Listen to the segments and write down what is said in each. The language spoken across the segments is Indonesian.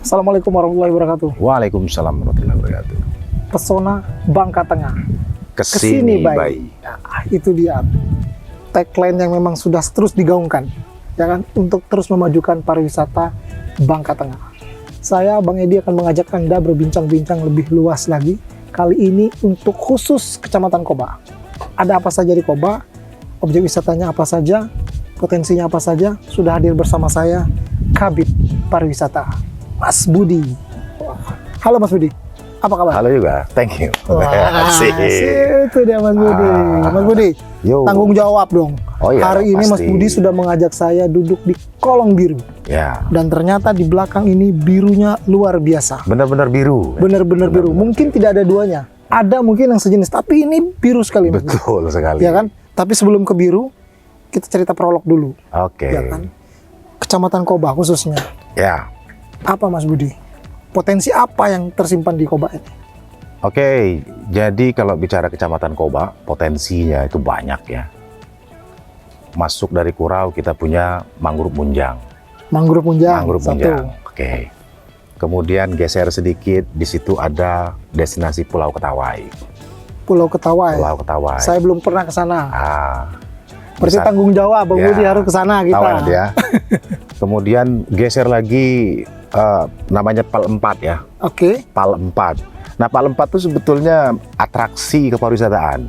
Assalamualaikum warahmatullahi wabarakatuh. Waalaikumsalam warahmatullahi wabarakatuh. Pesona Bangka Tengah. Kesini bayi. Nah, itu dia tagline yang memang sudah terus digaungkan, ya kan, untuk terus memajukan pariwisata Bangka Tengah. Saya, Bang Edi, akan mengajak Anda berbincang-bincang lebih luas lagi. Kali ini untuk khusus Kecamatan Koba. Ada apa saja di Koba? Objek wisatanya apa saja? Potensinya apa saja? Sudah hadir bersama saya Kabid Pariwisata, Mas Budi. Halo Mas Budi, apa kabar? Halo juga, thank you. Wah, Asik. itu dia Mas Budi. Mas Budi, Yo. tanggung jawab dong. Oh iya, Hari ini Mas pasti. Budi sudah mengajak saya duduk di kolong biru. Ya, Dan ternyata di belakang ini birunya luar biasa. benar-benar biru. Benar-benar biru. Mungkin tidak ada duanya. Ada mungkin yang sejenis, tapi ini biru sekali. Mas Budi. Betul sekali. Ya kan? Tapi sebelum ke biru, kita cerita prolog dulu. Oke. Ya kan? Kecamatan Koba khususnya. Ya. Apa Mas Budi? Potensi apa yang tersimpan di Koba ini? Oke, jadi kalau bicara Kecamatan Koba, potensinya itu banyak ya. Masuk dari Kurau kita punya Mangrove Munjang. Mangrove Munjang, Mangrove satu. Munjang. Oke. Kemudian geser sedikit, di situ ada destinasi Pulau Ketawai. Pulau Ketawai. Pulau Ketawai. Saya belum pernah ke sana. Berarti Bisa- tanggung jawab, Bang Ya, Budi harus ke sana kita. Tahu ya. Kemudian geser lagi namanya Pal 4 ya. Oke. Pal 4. Nah, Pal 4 itu sebetulnya atraksi kepariwisataan.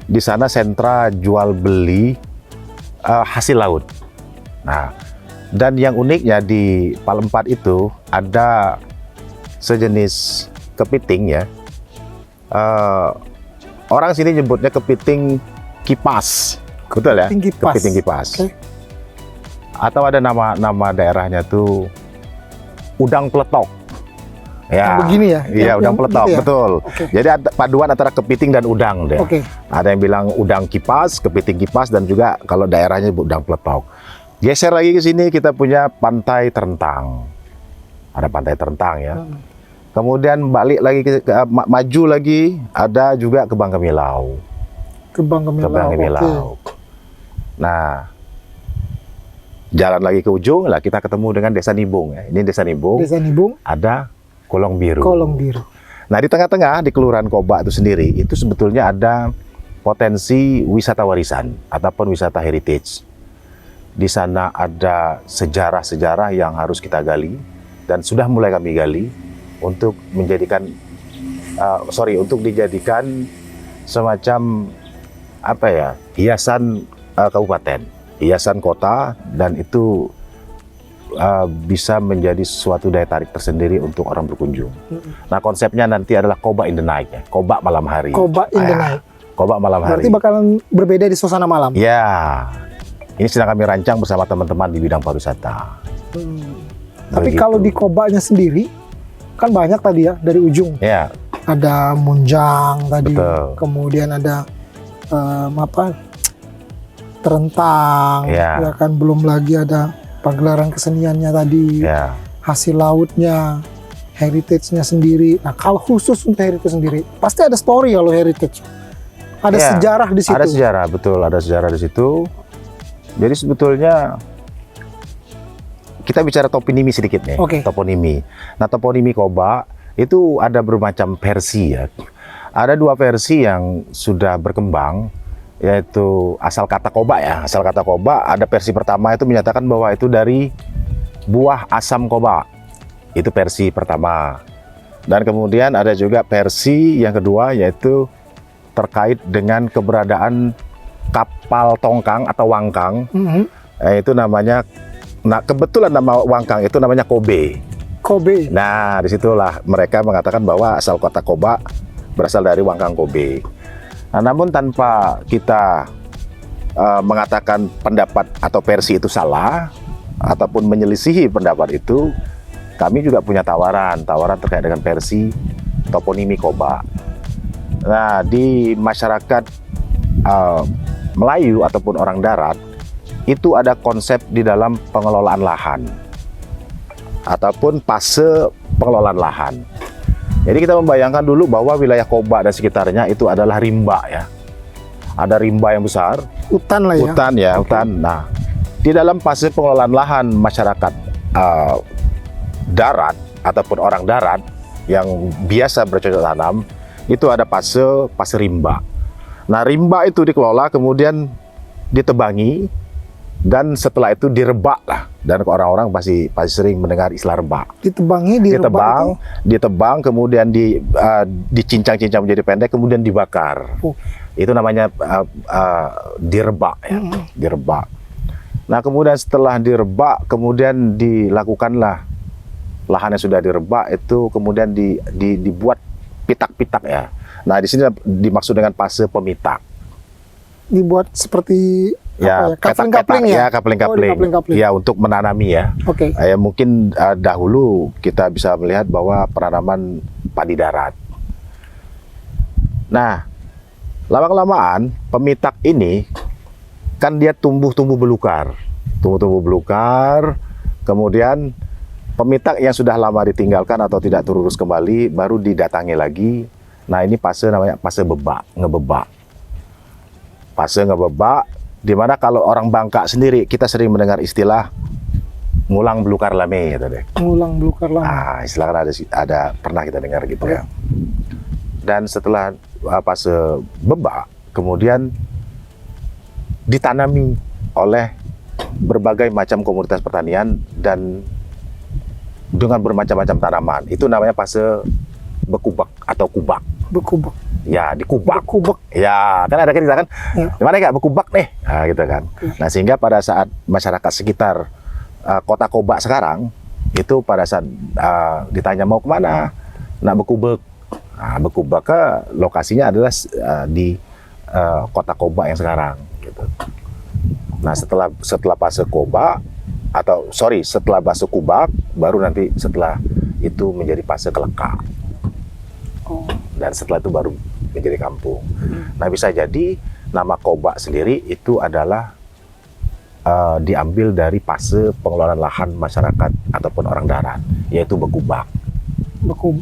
Di sana sentra jual beli hasil laut. Nah, dan yang uniknya di Pal 4 itu ada sejenis kepiting ya. Orang sini nyebutnya kepiting kipas. Betul ya? Kepiting kipas. Kepiting kipas. Oke. Atau ada nama daerahnya tuh udang peletok. Ya. Yang begini ya? Iya, Yang udang peletok, gitu ya? betul. Oke. Jadi ada paduan antara kepiting dan udang deh. Oke. Ada yang bilang udang kipas, kepiting kipas, dan juga kalau daerahnya udang peletok. Geser lagi ke sini kita punya Pantai Terentang. Ada Pantai Terentang ya. Kemudian balik lagi maju lagi ada juga Kebang Kemilau. Kebang Kemilau. Kebang Kemilau. Nah, jalan lagi ke ujung lah kita ketemu dengan Desa Nibung ya. Ini Desa Nibung. Desa Nibung, Ada Kolong Biru. Kolong Biru. Nah, di tengah-tengah di Kelurahan Koba itu sendiri itu sebetulnya ada potensi wisata warisan ataupun wisata heritage. Di sana ada sejarah-sejarah yang harus kita gali dan sudah mulai kami gali untuk menjadikan untuk dijadikan semacam apa ya, hiasan kabupaten, hiasan kota, dan itu bisa menjadi suatu daya tarik tersendiri untuk orang berkunjung. Nah, konsepnya nanti adalah Koba in the Night ya, Koba malam hari. Koba in the Night. Koba malam hari. Berarti bakalan berbeda di suasana malam. Ya, ini sedang kami rancang bersama teman-teman di bidang pariwisata. Tapi Begitu. kalau di Kobanya sendiri, kan banyak tadi ya, dari ujung. Ya, Ada Munjang tadi, Betul. kemudian ada Terentang, Ya. ya kan, belum lagi ada pagelaran keseniannya tadi, ya. hasil lautnya, heritage-nya sendiri. Nah, kalau khusus untuk heritage sendiri, pasti ada story kalau heritage. Ada Ya, sejarah di situ. Ada sejarah, betul, ada sejarah di situ. Jadi sebetulnya kita bicara toponimi sedikit nih, Oke. toponimi. Nah, toponimi Koba itu ada bermacam versi ya. Ada dua versi yang sudah berkembang, yaitu asal kata Koba ya. Asal kata Koba, ada versi pertama itu menyatakan bahwa itu dari buah asam Koba. Itu versi pertama. Dan kemudian ada juga versi yang kedua, yaitu terkait dengan keberadaan kapal tongkang atau wangkang. Itu namanya, nah kebetulan nama wangkang itu namanya Kobe. Kobe. Nah, disitulah mereka mengatakan bahwa asal kota Koba berasal dari wangkang Kobe. Nah, namun tanpa kita mengatakan pendapat atau versi itu salah ataupun menyelisihi pendapat itu, kami juga punya tawaran terkait dengan versi toponimi Koba. Nah, di masyarakat Melayu ataupun orang darat itu ada konsep di dalam pengelolaan lahan ataupun fase pengelolaan lahan. Jadi kita membayangkan dulu bahwa wilayah Koba dan sekitarnya itu adalah rimba ya. Ada rimba yang besar, Hutan lah ya. hutan ya, hutan. Nah, di dalam fase pengelolaan lahan masyarakat darat ataupun orang darat yang biasa bercocok tanam, itu ada fase rimba. Nah, rimba itu dikelola, kemudian ditebangi, dan setelah itu direbak lah. Dan orang-orang pasti sering mendengar istilah rebak. Ditebangi, direbak Ditebang, kemudian dicincang-cincang menjadi pendek, kemudian dibakar. Oh. Itu namanya direbak ya, direbak. Nah, kemudian setelah direbak, kemudian dilakukanlah lahan yang sudah direbak itu kemudian dibuat pitak-pitak ya. Nah, di sini dimaksud dengan fase pemitak. Dibuat seperti Ya, kapling-kapling ya? kapling-kapling. Oh, kapling-kapling. Ya, untuk menanami ya. Oke. Ya, mungkin dahulu kita bisa melihat bahwa penanaman padi darat. Nah, lama-kelamaan pemitak ini kan dia tumbuh belukar, kemudian pemitak yang sudah lama ditinggalkan atau tidak terurus kembali baru didatangi lagi. Nah, ini fase namanya fase ngebebak. Fase ngebebak, di mana kalau orang Bangka sendiri kita sering mendengar istilah ngulang belukar lame gitu deh. Ngulang belukar lame. Ah, istilah kan ada pernah kita dengar gitu ya. Dan setelah fase bebak, kemudian ditanami oleh berbagai macam komoditas pertanian dan dengan bermacam-macam tanaman. Itu namanya fase bekubak atau kubak. Bekubak. Ya, dikubak. Bekubak. Ya, kan ada kita kan, Ya. gimana Kak, bekubak nih, nah, gitu kan. Nah, sehingga pada saat masyarakat sekitar kota Kobak sekarang, itu pada saat ditanya mau kemana, nak bekubak. Nah, bekubak ke lokasinya adalah di kota Kobak yang sekarang. Gitu. Nah, setelah fase Kobak, setelah fase kubak, baru nanti setelah itu menjadi fase kelekak. Oh. Dan setelah itu baru menjadi kampung. Nah, bisa jadi nama Kobak sendiri itu adalah diambil dari fase pengelolaan lahan masyarakat ataupun orang darat, yaitu bekubak.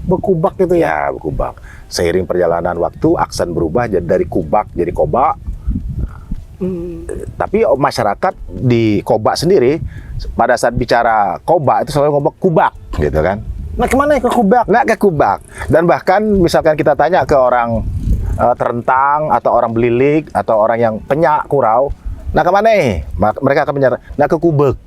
Bekubak gitu ya? Ya, bekubak. Seiring perjalanan waktu, aksen berubah dari kubak jadi Kobak. Tapi masyarakat di Kobak sendiri pada saat bicara Kobak itu selalu ngomong kubak, gitu kan? Nah, kemana ya ke kubak? Nah, ke kubak. Dan bahkan misalkan kita tanya ke orang terentang atau orang belilik atau orang yang penyak kurau, nah kemana nih? Mereka akan menyatakan, nah ke kubek.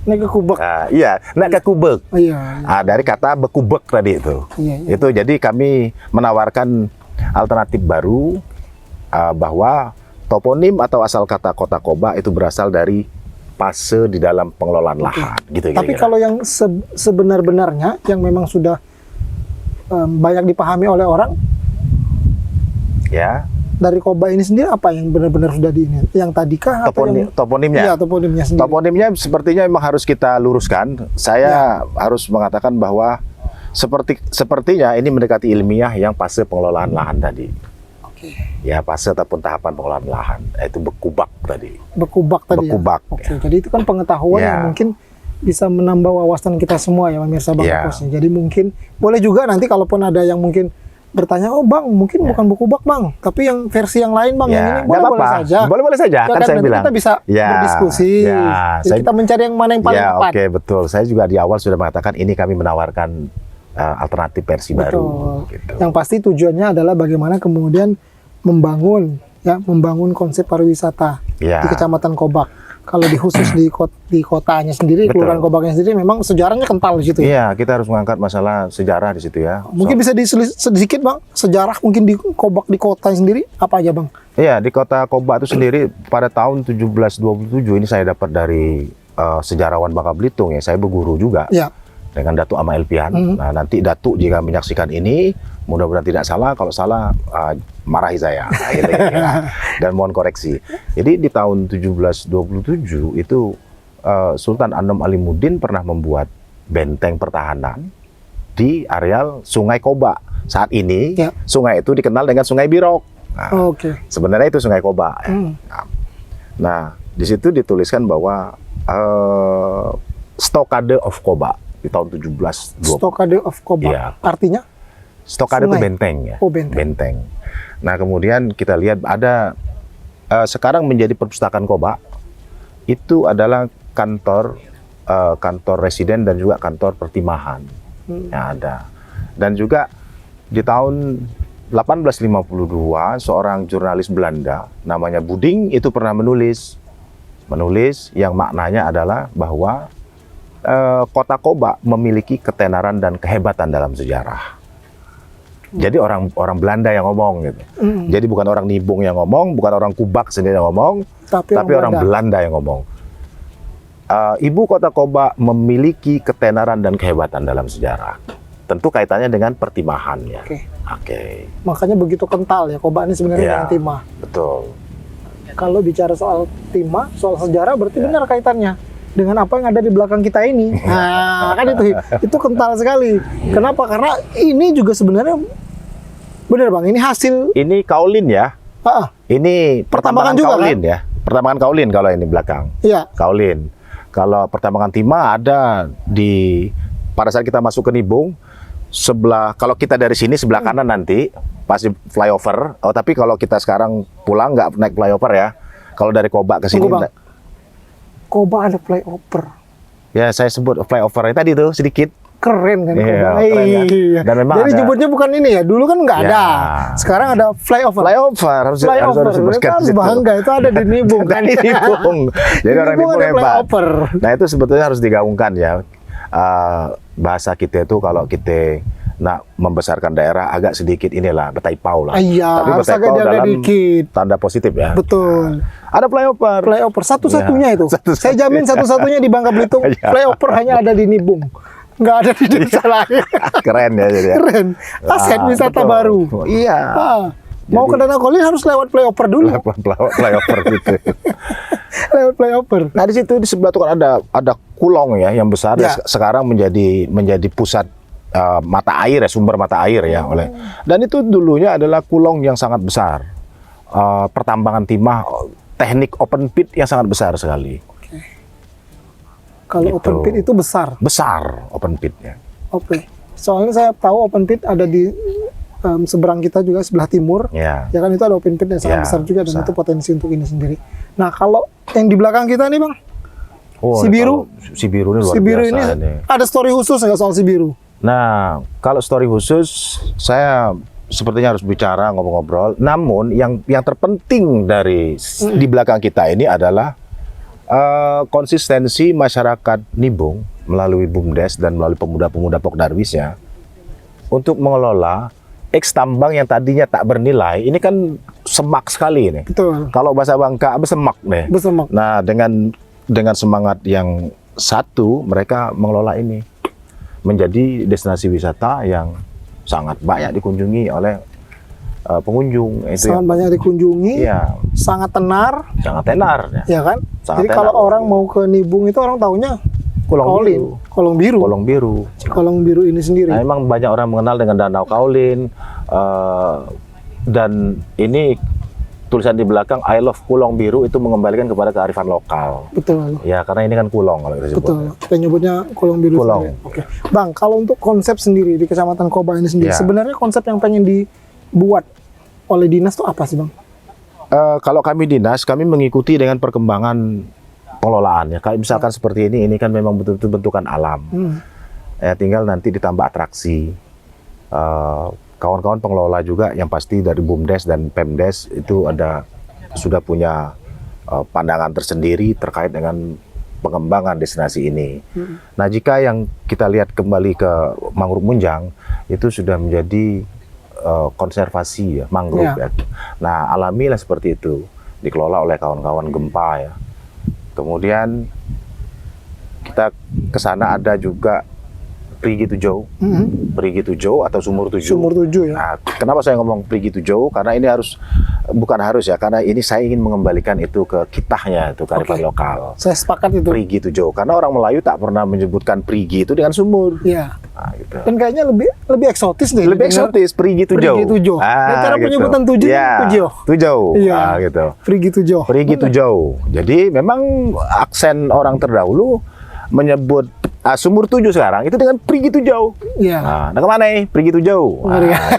Nah, ke kubak. Nah, iya, nah ke kubek. Oh, iya. Nah, dari kata bekubek tadi itu. Iya. Itu jadi kami menawarkan alternatif baru bahwa toponim atau asal kata kota Kobak itu berasal dari fase di dalam pengelolaan lahan, gitu. Tapi kalau yang sebenar-benarnya yang memang sudah banyak dipahami oleh orang, ya, dari Kobak ini sendiri apa yang benar-benar sudah di ini? Yang tadi kah? Toponimnya? Iya, toponimnya sendiri. Toponimnya sepertinya memang harus kita luruskan. Saya harus mengatakan bahwa sepertinya ini mendekati ilmiah yang fase pengelolaan lahan tadi. Oke. Ya, fase ataupun tahapan pengelolaan lahan, yaitu bekubak tadi. Bekubak tadi Bekubak, ya? Oke, jadi itu kan pengetahuan Ya. yang mungkin bisa menambah wawasan kita semua ya, pemirsa Bang Ya. Pos. Jadi mungkin boleh juga nanti kalaupun ada yang mungkin bertanya, oh Bang, mungkin bukan bekubak Bang, tapi yang versi yang lain Bang, yang ini nggak boleh-boleh apa-apa. saja. Boleh-boleh saja, Ya kan kan, saya nanti bilang. kita bisa berdiskusi. Jadi kita mencari yang mana yang paling Ya, tepat. oke, betul. Saya juga di awal sudah mengatakan ini kami menawarkan alternatif versi baru. Betul. Gitu. Yang pasti tujuannya adalah bagaimana kemudian membangun konsep pariwisata Ya. di Kecamatan Kobak. Kalau khusus di kotanya sendiri, Betul. Kelurahan Kobaknya sendiri, memang sejarahnya kental di situ. Iya, kita harus mengangkat masalah sejarah di situ ya. Mungkin bisa sedikit Bang, sejarah mungkin di Kobak di kotanya sendiri apa aja Bang? Iya, di kota Kobak itu sendiri pada tahun 1727 ini saya dapat dari sejarawan Bangka Belitung ya. Saya berguru juga Ya. dengan Datuk Amal Elpian. Nah, nanti Datuk jika menyaksikan ini, mudah-mudahan tidak salah. Kalau salah, marahi saya. Nah, gitu, ya. Dan mohon koreksi. Jadi di tahun 1727 itu Sultan Anom Alimuddin pernah membuat benteng pertahanan di areal Sungai Kobak. Saat ini, Ya. sungai itu dikenal dengan Sungai Birok. Nah, Oke. sebenarnya itu Sungai Kobak. Ya. Hmm. Nah, di situ dituliskan bahwa Stokade of Kobak di tahun 1720. Stokade of Kobak. Iya. Artinya? Stokade itu Sungai. benteng ya. Oh, benteng. Nah, kemudian kita lihat ada sekarang menjadi perpustakaan Kobak itu adalah kantor residen dan juga kantor pertimahan. yang ada. Dan juga di tahun 1852 seorang jurnalis Belanda namanya Buding itu pernah menulis yang maknanya adalah bahwa kota Koba memiliki ketenaran dan kehebatan dalam sejarah. Jadi orang Belanda yang ngomong gitu. Jadi bukan orang Nibung yang ngomong, bukan orang Kubak sendiri yang ngomong, tapi orang Belanda yang ngomong. Ibu kota Koba memiliki ketenaran dan kehebatan dalam sejarah. Tentu kaitannya dengan pertimahannya. Oke. Makanya begitu kental ya Koba ini sebenarnya dengan timah. Betul. Kalau bicara soal timah, soal sejarah berarti benar kaitannya dengan apa yang ada di belakang kita ini. Nah, kan itu kental sekali. Kenapa? Karena ini juga sebenarnya benar Bang, ini hasil ini kaulin ya. Ini pertambangan juga, kaulin kan? ya. Pertambangan kaulin kalau ini belakang. Iya. Kaulin. Kalau pertambangan timah ada pada saat kita masuk ke Nibung sebelah, kalau kita dari sini sebelah kanan nanti pasti flyover. Oh, tapi kalau kita sekarang pulang nggak naik flyover ya. Kalau dari Koba ke sini Koba ada flyover. Ya, saya sebut flyover tadi tuh sedikit. Keren kan Koba. Keren kan? Dan memang jadi nyebutnya bukan ini ya. Dulu kan nggak ada. Sekarang ada flyover. Harus Mereka harus bangga itu ada di Nibung kan. Di Nibung. Jadi orang Nibung hebat. Nah, itu sebetulnya harus digaungkan ya. Bahasa kita itu kalau kita nak membesarkan daerah agak sedikit inilah betaipau lah. Iya, tapi harus agak jaga dikit. Tanda positif ya. Betul. Ada flyover. Flyover satu-satunya itu. Saya jamin satu-satunya di Bangka Belitung. Flyover hanya ada di Nibung. Nggak ada di desa lain. Keren ya jadi. Keren. Aset wisata baru. Iya. Mau ke Danau Kolin harus lewat flyover dulu. Flyover gitu. Lewat flyover. Nah, di situ di sebelah itu kan ada Kulong ya yang besar. Ya. Sekarang menjadi pusat mata air ya, sumber mata air ya dan itu dulunya adalah Kulong yang sangat besar. Pertambangan timah, teknik open pit yang sangat besar sekali. Kalau open pit itu besar? Besar open pitnya. Soalnya saya tahu open pit ada di seberang kita juga, sebelah timur. Ya kan, itu ada open pit yang sangat besar juga, dan itu potensi untuk ini sendiri. Nah, kalau yang di belakang kita nih Bang, Sibiru. Sibiru ini luar Sibiru biasa ini. Ada story khusus nggak soal Sibiru? Nah, kalau story khusus, saya sepertinya harus bicara, ngobrol-ngobrol. Namun yang terpenting di belakang kita ini adalah konsistensi masyarakat Nibung melalui BUMDes dan melalui pemuda-pemuda Pokdarwisnya untuk mengelola tambang yang tadinya tak bernilai. Ini kan semak sekali ini. Betul. Kalau bahasa Bangka, semak nih. Besemak. Nah, dengan semangat yang satu, mereka mengelola ini menjadi destinasi wisata yang sangat banyak dikunjungi oleh pengunjung. Sangat banyak dikunjungi, sangat tenar. Sangat tenar. Ya kan? Sangat jadi kalau orang mau ke Nibung itu orang taunya Kolong Biru ini sendiri. Nah, memang banyak orang mengenal dengan Danau Kaulin, dan ini tulisan di belakang I love Kulong Biru itu mengembalikan kepada kearifan lokal. Betul. Ya, karena ini kan Kulong kalau kita sebut. Betul. Kita nyebutnya Kulong Biru. Oke. Bang, kalau untuk konsep sendiri di Kecamatan Koba ini sendiri, sebenarnya konsep yang pengen dibuat oleh dinas itu apa sih Bang? Kalau kami dinas, kami mengikuti dengan perkembangan pengelolaan ya. Kalau misalkan seperti ini kan memang betul-betul bentukan alam. Tinggal nanti ditambah atraksi. Kawan-kawan pengelola juga yang pasti dari BUMDes dan Pemdes itu sudah punya pandangan tersendiri terkait dengan pengembangan destinasi ini. Nah, jika yang kita lihat kembali ke Mangrove Munjang itu sudah menjadi konservasi ya, mangrove ya. Nah, alamilah seperti itu dikelola oleh kawan-kawan gempa ya. Kemudian kita ke sana ada juga Perigi Tujuh, Perigi Tujuh atau Sumur Tujuh. Sumur Tujuh ya. Nah, kenapa saya ngomong Perigi Tujuh? Karena ini karena ini saya ingin mengembalikan itu ke kitahnya, itu kearifan lokal. Saya sepakat itu. Perigi Tujuh, karena orang Melayu tak pernah menyebutkan perigi itu dengan sumur. Iya. Nah, gitu. Dan kayaknya lebih eksotis deh. Lebih eksotis, Perigi Tujuh. Perigi Tujuh. Cara penyebutan Tujuh, Tujuh. Iya. Gitu. Perigi Tujuh. Perigi Tujuh. Jadi memang aksen orang terdahulu menyebut Sumur Tujuh sekarang itu dengan Perigi Tujuh. Iya. Nah, kemana nih? Perigi Tujuh.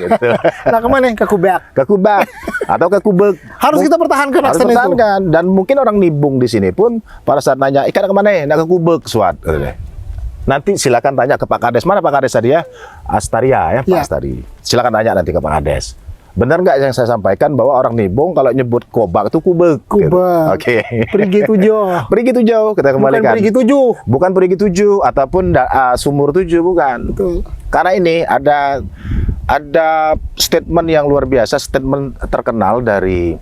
Gitu. Nah, kemana? Ke Kubak. Ke Kubak atau ke Kubek. Harus kita pertahankan aksen itu. Dan mungkin orang Nibung di sini pun pada saat nanya, ikan kemana? Nak ke Kubek, suat. Nanti silakan tanya ke Pak Kades. Mana Pak Kades tadi ya? Astaria ya, Pak Ya. Astari. Silakan tanya nanti ke Pak Kades. Benar nggak yang saya sampaikan bahwa orang Nibong kalau nyebut kobak itu kubek? Gitu. Kubek. Oke. Perigi tujuh. Perigi tujuh, kita Bukan kembalikan. perigi tujuh. Bukan perigi tujuh ataupun sumur tujuh, bukan. Betul. Karena ini ada statement yang luar biasa, statement terkenal dari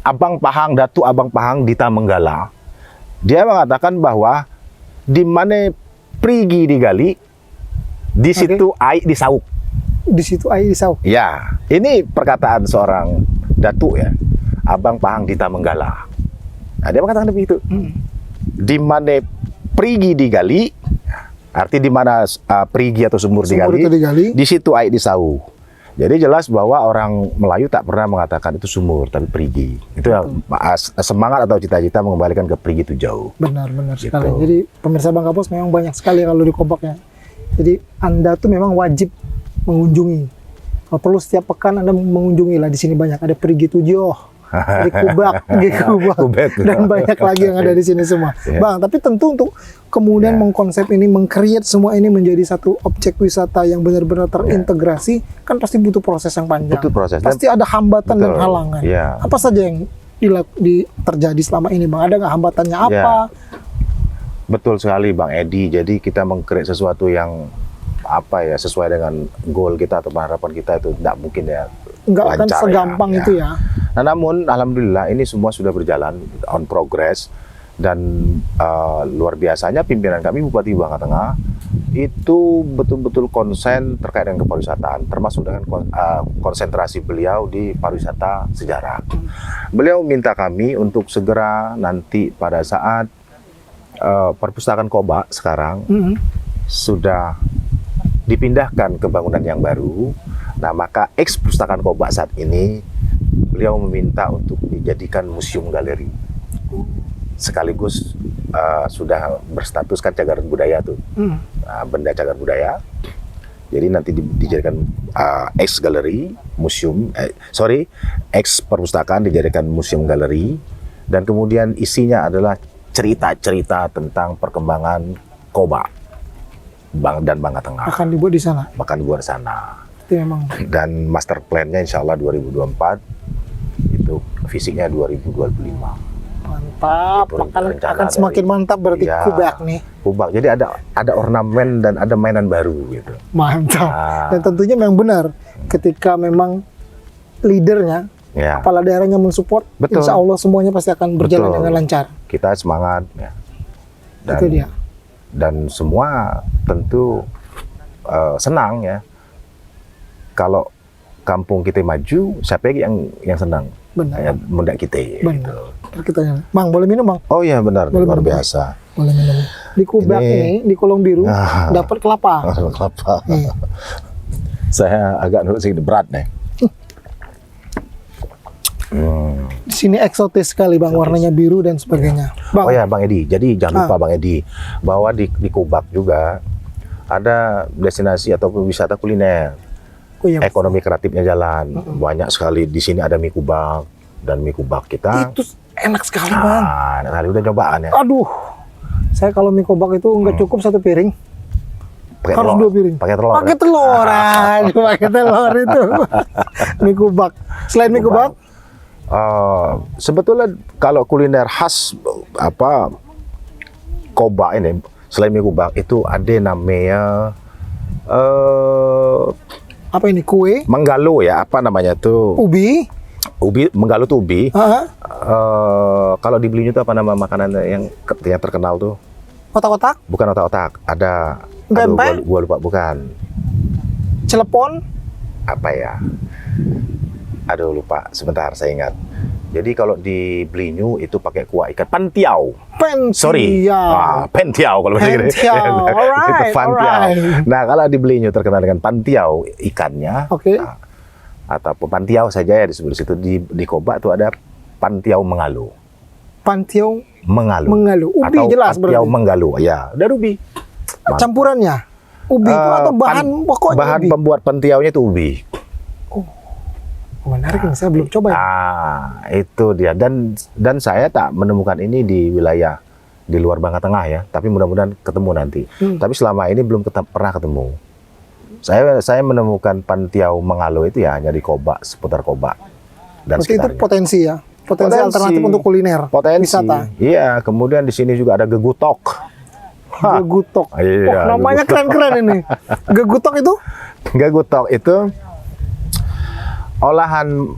Abang Pahang, Datu Abang Pahang Dita Menggala. Dia mengatakan bahwa di mana perigi digali, di situ air disauk. Di situ air disauk. Ya, ini perkataan seorang Datu ya, Abang Pahang Dita Menggala. Nah, dia mengatakan begitu. Di mana perigi digali, arti di mana perigi atau sumur Sumur digali, itu digali. di situ air disauk. Jadi jelas bahwa orang Melayu tak pernah mengatakan itu sumur, tapi perigi. Itu yang semangat atau cita-cita mengembalikan ke perigi itu jauh. Benar Gitu. sekali. Jadi pemirsa Bang Kapos memang banyak sekali kalau di Kobaknya. Jadi Anda tuh memang wajib mengunjungi. Kalau perlu setiap pekan Anda mengunjungi lah, di sini banyak ada perigi tujuh, di Kubak, Kubek. dan banyak lagi yang ada di sini semua. Ya. Bang, tapi tentu untuk kemudian mengkonsep ini, mengcreate semua ini menjadi satu objek wisata yang benar-benar terintegrasi, kan pasti butuh proses yang panjang. Butuh proses. Pasti ada hambatan dan Betul. halangan. Ya. Apa saja yang terjadi selama ini, Bang? Ada nggak hambatannya apa? Ya. Betul sekali Bang Edi. Jadi kita meng-create sesuatu yang sesuai dengan goal kita atau harapan kita itu tidak mungkin ya. Nggak akan lancar segampang ya. itu ya. Nah, namun alhamdulillah ini semua sudah berjalan on progress dan luar biasanya pimpinan kami Bupati Bangka Tengah itu betul-betul konsen terkait dengan kepariwisataan, termasuk dengan konsentrasi beliau di pariwisata sejarah. Beliau minta kami untuk segera nanti pada saat perpustakaan Kobak sekarang sudah dipindahkan ke bangunan yang baru. Nah, maka ex Perpustakaan Kobak saat ini beliau meminta untuk dijadikan museum galeri. Sekaligus sudah berstatus kan cagar budaya tuh. Benda cagar budaya. Jadi nanti dijadikan ex galeri, museum, ex perpustakaan dijadikan museum galeri, dan kemudian isinya adalah cerita-cerita tentang perkembangan Kobak dan Bangka Tengah. Akan dibuat di sana. Bahkan di luar sana. Itu memang. Dan master plan-nya insya Allah 2024, itu fisiknya 2025. Mantap, Itu akan rencana semakin dari- mantap berarti Ya. Kubak nih. Kubak, jadi ada ornamen dan ada mainan baru gitu. Mantap. Ah. Dan tentunya memang benar ketika memang leadernya, Ya, kepala daerahnya mensupport, Betul. insya Allah semuanya pasti akan berjalan Betul. dengan lancar. kita semangat ya. Itu dia. Dan semua tentu senang ya. Kalau kampung kita maju, siapa lagi yang senang? Benar. Ya, muda kita. Benar. Gitu. Ntar kita nyanyi. Bang, boleh minum Bang? Oh iya benar, Boleh, luar boleh. biasa. Boleh minum. Di Kubak Ini- ini, di Kolong Biru, Ah. dapat kelapa. Kelapa. Nih. Saya agak nurut sedikit berat nih. Di sini eksotis sekali Bang, warnanya biru dan sebagainya. Bang, Oh ya Bang Edi, jadi jangan lupa Ah. Bang Edi bahwa di Kubak juga ada destinasi ataupun wisata kuliner. oh iya, Ekonomi kreatifnya jalan. Banyak sekali di sini ada mie Kubak dan mie Kubak kita. itu enak sekali Bang. Nah, kali udah cobaan ya. Aduh, saya kalau mie Kobak itu nggak cukup satu piring, Pakai harus telur. 2 piring. Pakai telur. Pakai telur, aduh, pakai telur itu. Mie Kubak. Selain mie Kubak, Sebetulnya kalau kuliner khas Kobak ini selain mie Kubak itu ada namanya apa ini, kue, menggalo ya, apa namanya tuh? ubi, Ubi, menggalo tuh ubi. ah, Kalau di Belinyu tuh apa nama makanan yang terkenal tuh? kotak-kotak, Bukan otak-otak, ada Pempek? gua lupa, bukan. celepon, Apa ya? Aduh lupa, sebentar saya ingat. Jadi kalau di Belinyu itu pakai kuah ikan pantiau. Sorry, pentiau kalau bahasa Inggris. Pentiau, alright, Itu pantiau. alright. Nah kalau di Belinyu terkenal dengan pantiau ikannya. Oke. Nah, ataupun pantiau saja ya disebut di situ. Di Kobak tuh ada pantiau mengalu. pantiau, Mengalu. mengalu, ubi Atau jelas pantiau berarti. mengalu. Ya, dari ubi. Campurannya, ubi itu atau bahan pokoknya bahan ubi. pembuat pantiaunya itu ubi. Menarik nih, saya belum coba ya. Itu dia. Dan saya tak menemukan ini di wilayah di luar Bangka Tengah ya, tapi mudah-mudahan ketemu nanti. Tapi selama ini belum pernah ketemu. Saya menemukan Pantiau Mengalo itu ya hanya di Koba, seputar Koba dan Berarti itu sekitarnya. potensi ya, potensi alternatif untuk kuliner, Potensi. wisata. Iya, kemudian di sini juga ada Gegutok. Hah. Gegutok. Iya, Namanya Gegutok. keren-keren ini. Gegutok itu? Gegutok itu olahan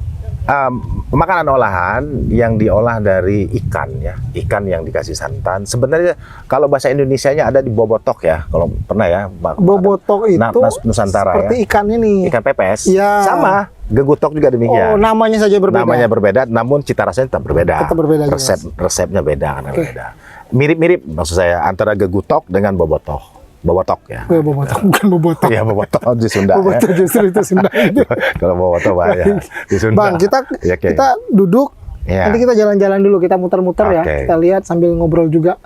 makanan olahan yang diolah dari ikan ya, ikan yang dikasih santan. Sebenarnya kalau bahasa Indonesianya ada di bobotok ya, kalau pernah ya. Bobotok itu Nusantara seperti ya. ikan ini. Ikan pepes. Iya. Sama, gegutok juga Oh, demikian. namanya saja berbeda. Namanya berbeda, namun cita rasanya tetap berbeda. Tetap berbeda, jelas. Resepnya beda karena beda. Mirip-mirip maksud saya antara gegutok dengan bobotok. Bobotok ya. Oh, bobotok, bukan bobotok. Iya, bobotok di Sunda. Bobotok Ya. justru itu Sunda itu. Kalau bobotok bahaya di Sunda. Bang, kita Ya, oke. kita duduk, Ya. nanti kita jalan-jalan dulu, kita muter-muter ya, Oke. kita lihat sambil ngobrol juga,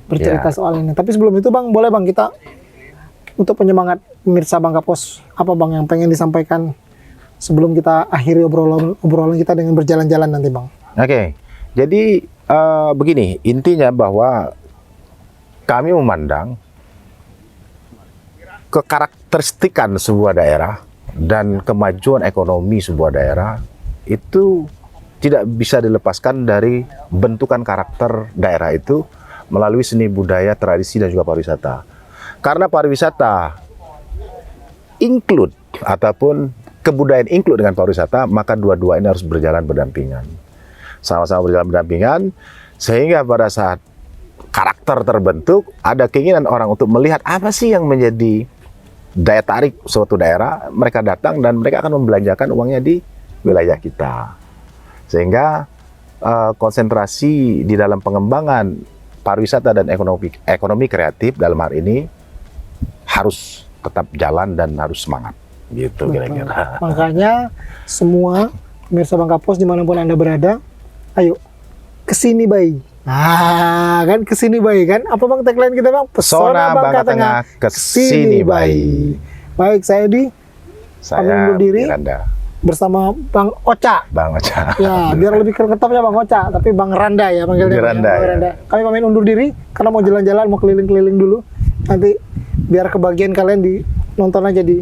bercerita Ya. soal ini. Tapi sebelum itu Bang, boleh Bang kita untuk penyemangat pemirsa Bangka Pos, apa Bang yang pengen disampaikan sebelum kita akhiri obrolan kita dengan berjalan-jalan nanti Bang? Oke, jadi begini, intinya bahwa kami memandang kekarakteristikan sebuah daerah dan kemajuan ekonomi sebuah daerah itu tidak bisa dilepaskan dari bentukan karakter daerah itu melalui seni budaya, tradisi, dan juga pariwisata. Karena pariwisata include ataupun kebudayaan include dengan pariwisata, maka dua-dua ini harus berjalan berdampingan. Sama-sama berjalan berdampingan, sehingga pada saat karakter terbentuk, ada keinginan orang untuk melihat apa sih yang menjadi daya tarik suatu daerah, mereka datang dan mereka akan membelanjakan uangnya di wilayah kita. Sehingga konsentrasi di dalam pengembangan pariwisata dan ekonomi kreatif dalam hal ini harus tetap jalan dan harus semangat. Gitu kira-kira. Makanya semua pemirsa Bangka Pos dimanapun Anda berada, ayo kesini bayi. Nah, kan kesini bayi kan? Apa Bang tagline kita Bang? Pesona Bangka Tengah, kesini bayi. Baik, saya pamit Saya undur diri. Miranda, Bersama Bang Ocha. Bang Ocha. Ya, biar lebih ketopnya Bang Ocha, tapi Bang Randa ya panggilnya. Bang, Randa, Bang ya. Randa. Kami pamit undur diri karena mau jalan-jalan, mau keliling-keliling dulu. Nanti biar kebagian kalian di nonton aja di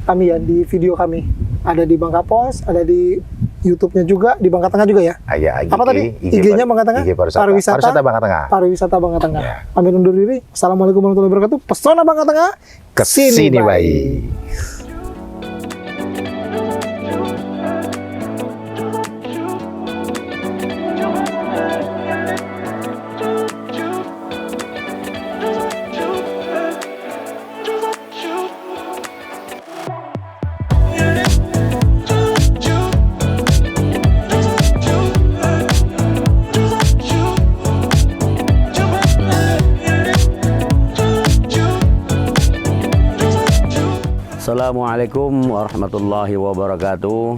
kami ya, di video kami. Ada di Bangka Pos, ada di YouTube-nya juga, di Bangka Tengah juga ya. Iya, Apa tadi? IG-nya Bangka Tengah? IG pariwisata Bangka Tengah. Pariwisata Bangka Tengah. Ya. Pamit undur diri. Assalamualaikum warahmatullahi wabarakatuh. Pesona Bangka Tengah. Kesini bayi. Assalamualaikum warahmatullahi wabarakatuh.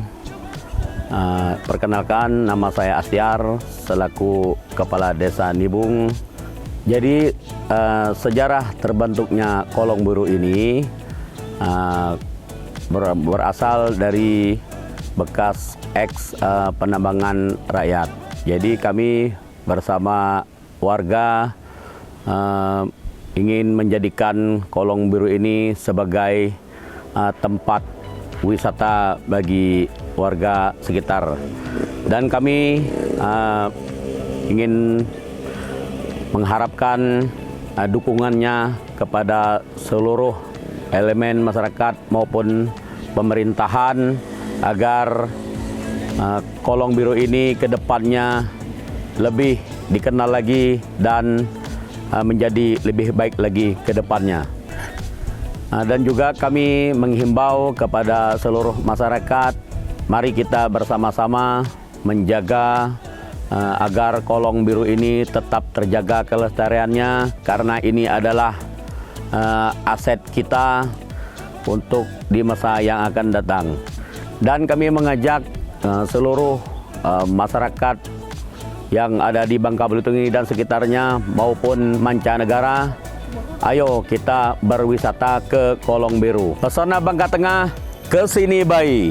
Perkenalkan, nama saya Astiar selaku Kepala Desa Nibung. Jadi sejarah terbentuknya Kolong Biru ini berasal dari bekas penambangan rakyat. Jadi kami bersama warga ingin menjadikan Kolong Biru ini sebagai tempat wisata bagi warga sekitar, dan kami ingin mengharapkan dukungannya kepada seluruh elemen masyarakat maupun pemerintahan agar Kolong Biru ini ke depannya lebih dikenal lagi dan menjadi lebih baik lagi ke depannya. Dan juga kami menghimbau kepada seluruh masyarakat, mari kita bersama-sama menjaga agar Kolong Biru ini tetap terjaga kelestariannya, karena ini adalah aset kita untuk di masa yang akan datang. Dan kami mengajak seluruh masyarakat yang ada di Bangka Belitung ini dan sekitarnya maupun mancanegara, ayo kita berwisata ke Kolong Biru. Pesona Bangka Tengah, kesini bayi.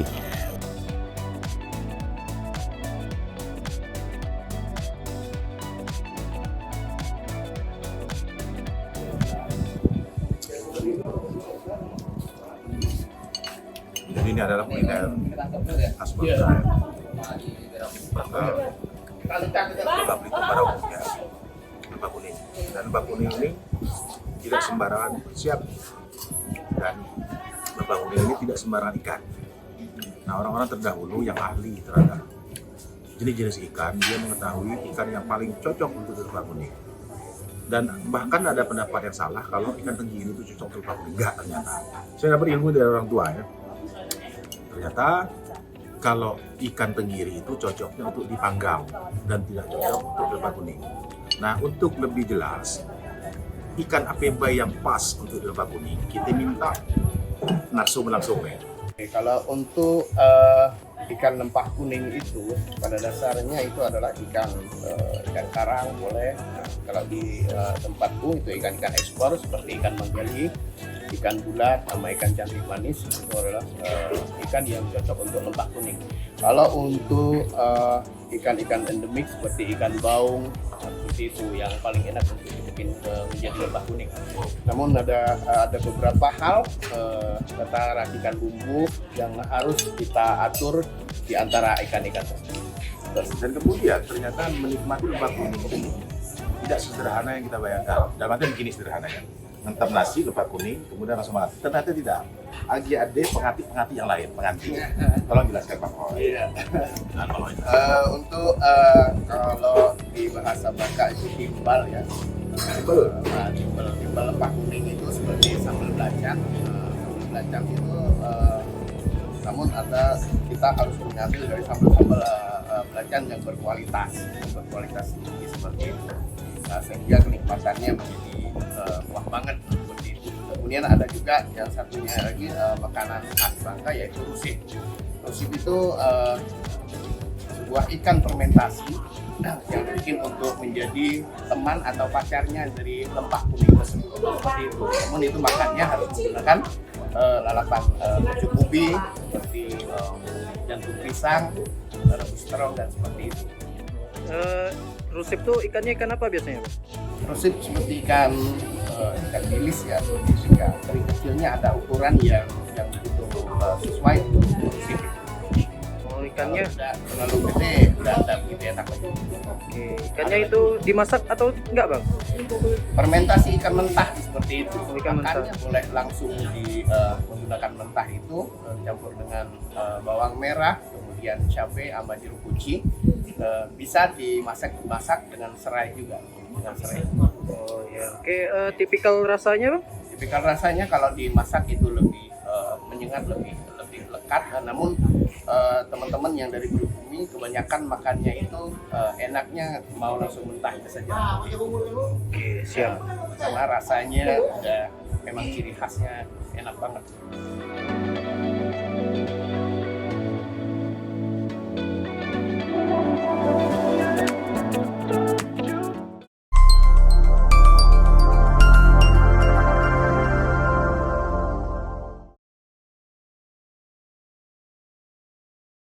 ini adalah kuliner khas bangsa. Maka lembah Belitung pada umumnya lembah kuning. Dan lembah kuning ini tidak sembarangan siap, dan lembah kuning ini tidak sembarangan ikan. Nah, orang-orang terdahulu yang ahli terhadap jenis-jenis ikan, dia mengetahui ikan yang paling cocok untuk lembah kuning. Dan bahkan ada pendapat yang salah kalau ikan tenggiri itu cocok untuk lembah kuning. Enggak, ternyata. Saya dapat ilmu dari orang tua ya. Ternyata kalau ikan tenggiri itu cocoknya untuk dipanggang dan tidak cocok untuk lembah kuning. Nah, untuk lebih jelas, ikan apeba yang pas untuk lembah kuning, kita minta narsum langsung ya. Oke, kalau untuk ikan lempah kuning itu pada dasarnya itu adalah ikan karang boleh. Nah, kalau di tempatku itu ikan-ikan ekspor seperti ikan manggali, ikan bulat, sama ikan cantik manis itu adalah ikan yang cocok untuk lempah kuning. Kalau untuk ikan-ikan endemik seperti ikan baung seperti itu yang paling enak untuk dibikin menjadi lempah kuning. Namun ada beberapa hal tata racikan bumbu yang harus kita atur di antara ikan-ikan tersebut. Dan kemudian ternyata menikmati lembah kuning ini tidak sederhana yang kita bayangkan. Dalam artian begini sederhananya, ngentap nasi lembah kuning kemudian langsung makan. Ternyata tidak. Ada penghati yang lain, pengantin. Tolong jelaskan Pak. Oh, iya. Untuk kalau di bahasa Bangka itu timbal ya. Timbal lempah kuning itu seperti sambal belacan. Sambal belacan itu namun kita harus mengambil dari sambal belacan yang berkualitas tinggi seperti itu. Nah, sehingga kenikmatannya menjadi wah banget seperti itu. Kemudian ada juga yang satunya lagi makanan khas Bangka yaitu rusip. Rusip itu sebuah ikan fermentasi yang bikin untuk menjadi teman atau pacarnya dari lempah kuning tersebut seperti itu. Namun itu makannya harus menggunakan lalapan pucuk ubi seperti jantung pisang, rebus terong dan seperti itu. Rusip tuh ikannya ikan apa biasanya? Rusip seperti ikan bilis ya, ikan dari kecilnya ada ukuran yang begitu sesuai untuk rusip itu. Oh, ikannya udah terlalu gede, udah begitu enak lagi. oke. Ikannya itu dimasak atau enggak, Bang? Fermentasi ikan mentah seperti itu. Ikan mentah. Makannya boleh langsung menggunakan mentah itu campur dengan bawang merah, kemudian cabai sama jeruk kuci. Bisa dimasak dengan serai juga, dengan serai. Oh ya. Oke, tipikal rasanya, Bang? Tipikal rasanya kalau dimasak itu lebih menyengat, lebih lekat. Namun teman-teman yang dari Bumi kebanyakan makannya itu enaknya mau langsung mentahnya saja. Oke, siap. Karena rasanya udah memang ciri khasnya enak banget.